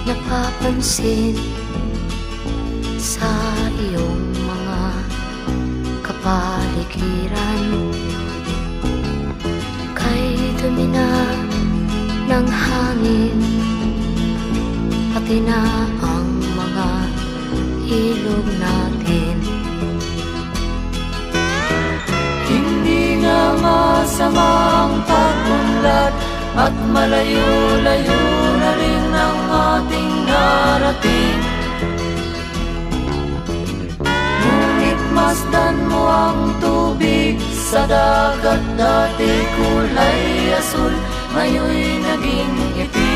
napapansin sa iyong mga kapaligiran. Kay dumi na ng hangin, pati na ang mga ilog natin. Hindi nga masama ang pag-unlad, at malayo-layo na rin ang ating narating. Ngunit masdan mo ang tubig sa dagat, dati kulay asul, ngayon'y naging itim.